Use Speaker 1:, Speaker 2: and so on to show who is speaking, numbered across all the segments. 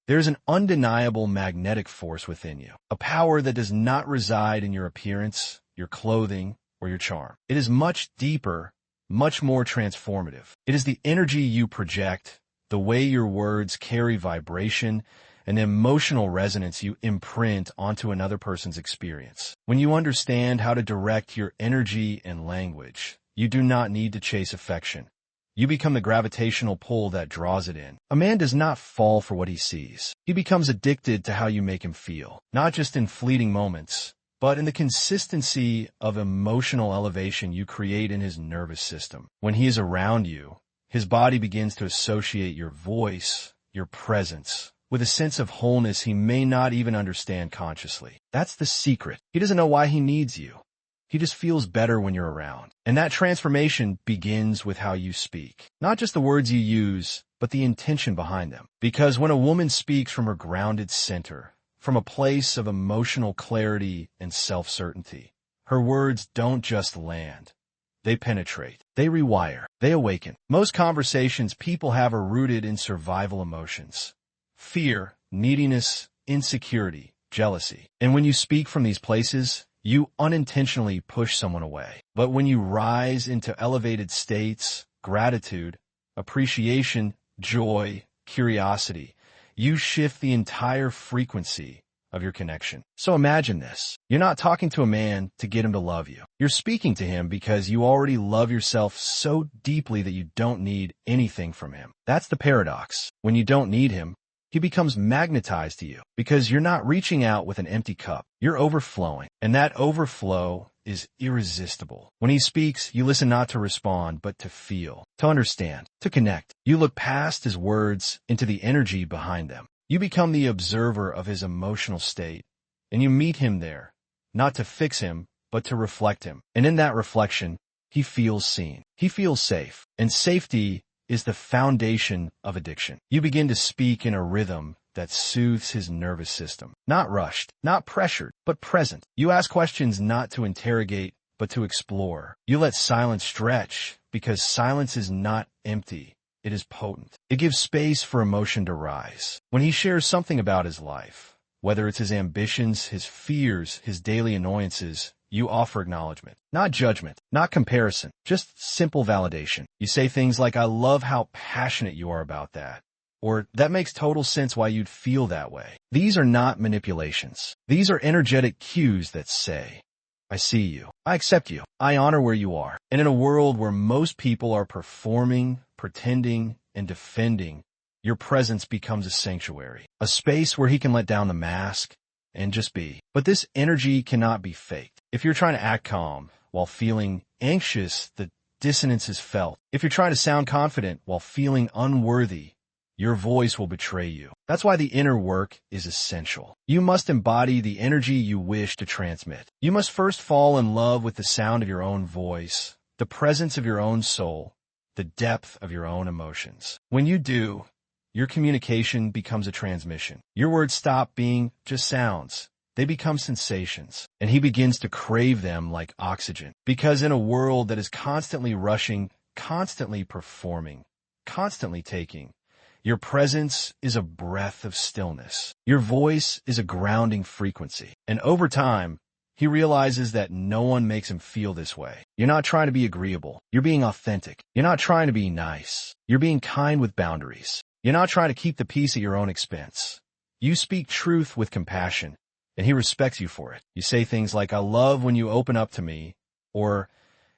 Speaker 1: There's an undeniable magnetic force within you, a power that does not reside in your appearance, your clothing, or your charm. It is much deeper, much more transformative. It is the energy you project, the way your words carry vibration, and the emotional resonance you imprint onto another person's experience. When you understand how to direct your energy and language, you do not need to chase affection. You become the gravitational pull that draws it in. A man does not fall for what he sees. He becomes addicted to how you make him feel, not just in fleeting moments, but in the consistency of emotional elevation you create in his nervous system. When he is around you, his body begins to associate your voice, your presence, with a sense of wholeness he may not even understand consciously. That's the secret. He doesn't know why he needs you. He just feels better when you're around. And that transformation begins with how you speak. Not just the words you use, but the intention behind them. Because when a woman speaks from her grounded center, from a place of emotional clarity and self-certainty, her words don't just land. They penetrate. They rewire. They awaken. Most conversations people have are rooted in survival emotions. Fear, neediness, insecurity, jealousy. And when you speak from these places, you unintentionally push someone away. But when you rise into elevated states, gratitude, appreciation, joy, curiosity, you shift the entire frequency of your connection. So imagine this. You're not talking to a man to get him to love you. You're speaking to him because you already love yourself so deeply that you don't need anything from him. That's the paradox. When you don't need him, he becomes magnetized to you because you're not reaching out with an empty cup. You're overflowing, and that overflow is irresistible. When he speaks, you listen not to respond, but to feel, to understand, to connect. You look past his words into the energy behind them. You become the observer of his emotional state, and you meet him there, not to fix him, but to reflect him. And in that reflection, he feels seen. He feels safe, and safety is the foundation of addiction. You begin to speak in a rhythm that soothes his nervous system. Not rushed, not pressured, but present. You ask questions not to interrogate, but to explore. You let silence stretch, because silence is not empty. It is potent. It gives space for emotion to rise. When he shares something about his life, whether it's his ambitions, his fears, his daily annoyances, you offer acknowledgement, not judgment, not comparison, just simple validation. You say things like, "I love how passionate you are about that," or "That makes total sense why you'd feel that way." These are not manipulations. These are energetic cues that say, "I see you. I accept you. I honor where you are." And in a world where most people are performing, pretending, and defending, your presence becomes a sanctuary, a space where he can let down the mask and just be. But this energy cannot be faked. If you're trying to act calm while feeling anxious, the dissonance is felt. If you're trying to sound confident while feeling unworthy, your voice will betray you. That's why the inner work is essential. You must embody the energy you wish to transmit. You must first fall in love with the sound of your own voice, the presence of your own soul, the depth of your own emotions. When you do, your communication becomes a transmission. Your words stop being just sounds. They become sensations, and he begins to crave them like oxygen. Because in a world that is constantly rushing, constantly performing, constantly taking, your presence is a breath of stillness. Your voice is a grounding frequency. And over time, he realizes that no one makes him feel this way. You're not trying to be agreeable. You're being authentic. You're not trying to be nice. You're being kind with boundaries. You're not trying to keep the peace at your own expense. You speak truth with compassion, and he respects you for it. You say things like, "I love when you open up to me," or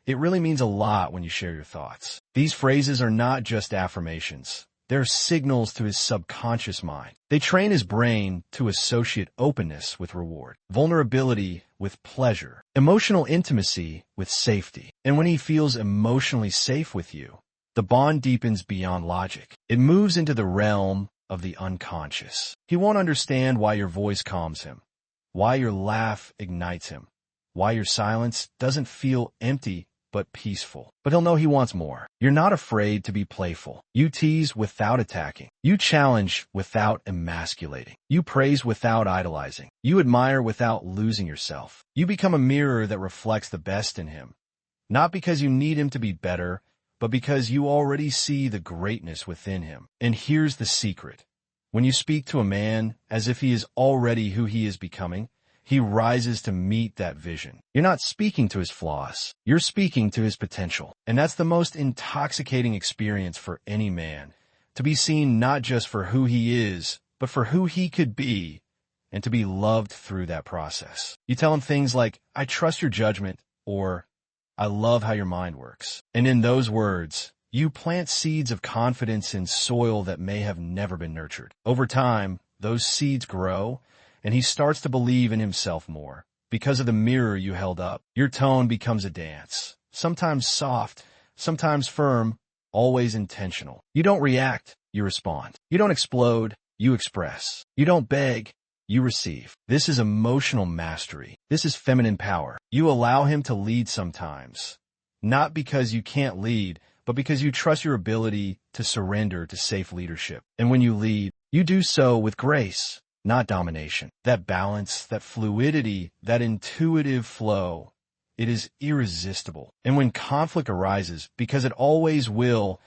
Speaker 1: "It really means a lot when you share your thoughts." These phrases are not just affirmations. They're signals to his subconscious mind. They train his brain to associate openness with reward, vulnerability with pleasure, emotional intimacy with safety. And when he feels emotionally safe with you, the bond deepens beyond logic. It moves into the realm of the unconscious. He won't understand why your voice calms him, why your laugh ignites him, why your silence doesn't feel empty but peaceful. But he'll know he wants more. You're not afraid to be playful. You tease without attacking. You challenge without emasculating. You praise without idolizing. You admire without losing yourself. You become a mirror that reflects the best in him. Not because you need him to be better, but because you already see the greatness within him. And here's the secret. When you speak to a man as if he is already who he is becoming, he rises to meet that vision. You're not speaking to his flaws. You're speaking to his potential. And that's the most intoxicating experience for any man, to be seen not just for who he is, but for who he could be, and to be loved through that process. You tell him things like, "I trust your judgment," or "I love how your mind works." And in those words, you plant seeds of confidence in soil that may have never been nurtured. Over time, those seeds grow, and he starts to believe in himself more. Because of the mirror you held up, your tone becomes a dance. Sometimes soft, sometimes firm, always intentional. You don't react, you respond. You don't explode, you express. You don't beg, you receive. This is emotional mastery. This is feminine power. You allow him to lead sometimes, not because you can't lead, but because you trust your ability to surrender to safe leadership. And when you lead, you do so with grace, not domination. That balance, that fluidity, that intuitive flow, it is irresistible. And when conflict arises, because it always will,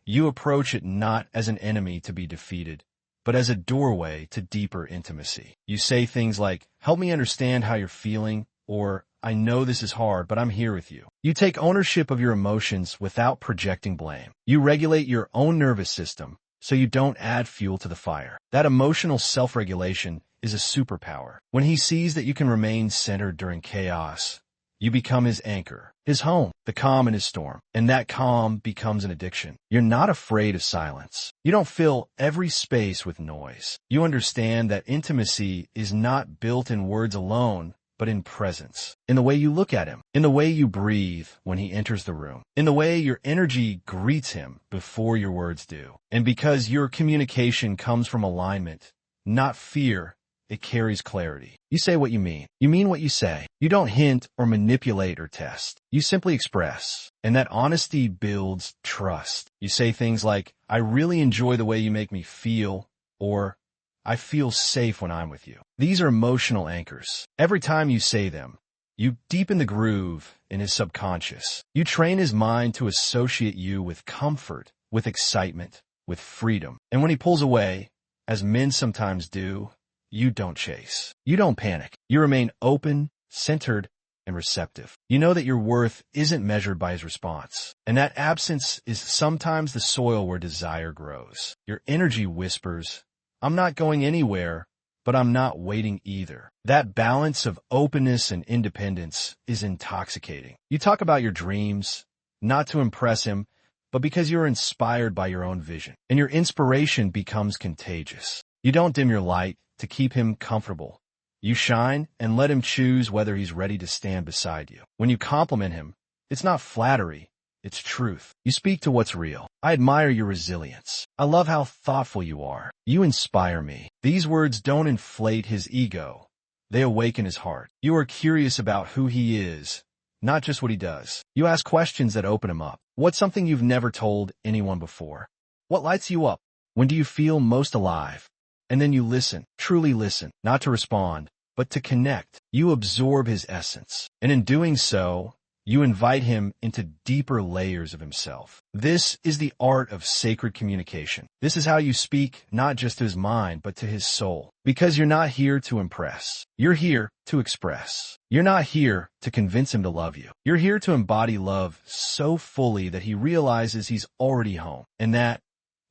Speaker 1: you approach it not as an enemy to be defeated, but as a doorway to deeper intimacy. You say things like, "Help me understand how you're feeling," or "I know this is hard, but I'm here with you." You take ownership of your emotions without projecting blame. You regulate your own nervous system so you don't add fuel to the fire. That emotional self-regulation is a superpower. When he sees that you can remain centered during chaos, you become his anchor, his home, the calm in his storm. And that calm becomes an addiction. You're not afraid of silence. You don't fill every space with noise. You understand that intimacy is not built in words alone, but in presence, in the way you look at him, in the way you breathe when he enters the room, in the way your energy greets him before your words do. And because your communication comes from alignment, not fear, it carries clarity. You say what you mean. You mean what you say. You don't hint or manipulate or test. You simply express. And that honesty builds trust. You say things like, "I really enjoy the way you make me feel," or "I feel safe when I'm with you." These are emotional anchors. Every time you say them, you deepen the groove in his subconscious. You train his mind to associate you with comfort, with excitement, with freedom. And when he pulls away, as men sometimes do, you don't chase. You don't panic. You remain open, centered, and receptive. You know that your worth isn't measured by his response. And that absence is sometimes the soil where desire grows. Your energy whispers, "I'm not going anywhere, but I'm not waiting either." That balance of openness and independence is intoxicating. You talk about your dreams, not to impress him, but because you're inspired by your own vision. And your inspiration becomes contagious. You don't dim your light to keep him comfortable. You shine and let him choose whether he's ready to stand beside you. When you compliment him, it's not flattery, it's truth. You speak to what's real. "I admire your resilience. I love how thoughtful you are. You inspire me." These words don't inflate his ego. They awaken his heart. You are curious about who he is, not just what he does. You ask questions that open him up. What's something you've never told anyone before? What lights you up? When do you feel most alive? And then you listen, truly listen, not to respond, but to connect. You absorb his essence. And in doing so, you invite him into deeper layers of himself. This is the art of sacred communication. This is how you speak not just to his mind, but to his soul. Because you're not here to impress. You're here to express. You're not here to convince him to love you. You're here to embody love so fully that he realizes he's already home. And that,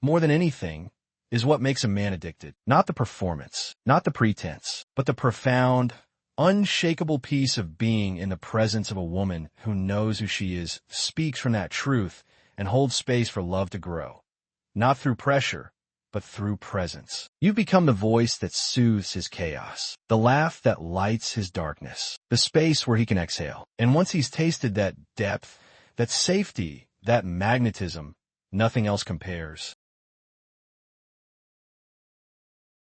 Speaker 1: more than anything, is what makes a man addicted. Not the performance, not the pretense, but the profound, unshakable peace of being in the presence of a woman who knows who she is, speaks from that truth, and holds space for love to grow. Not through pressure, but through presence. You've become the voice that soothes his chaos, the laugh that lights his darkness, the space where he can exhale. And once he's tasted that depth, that safety, that magnetism, nothing else compares.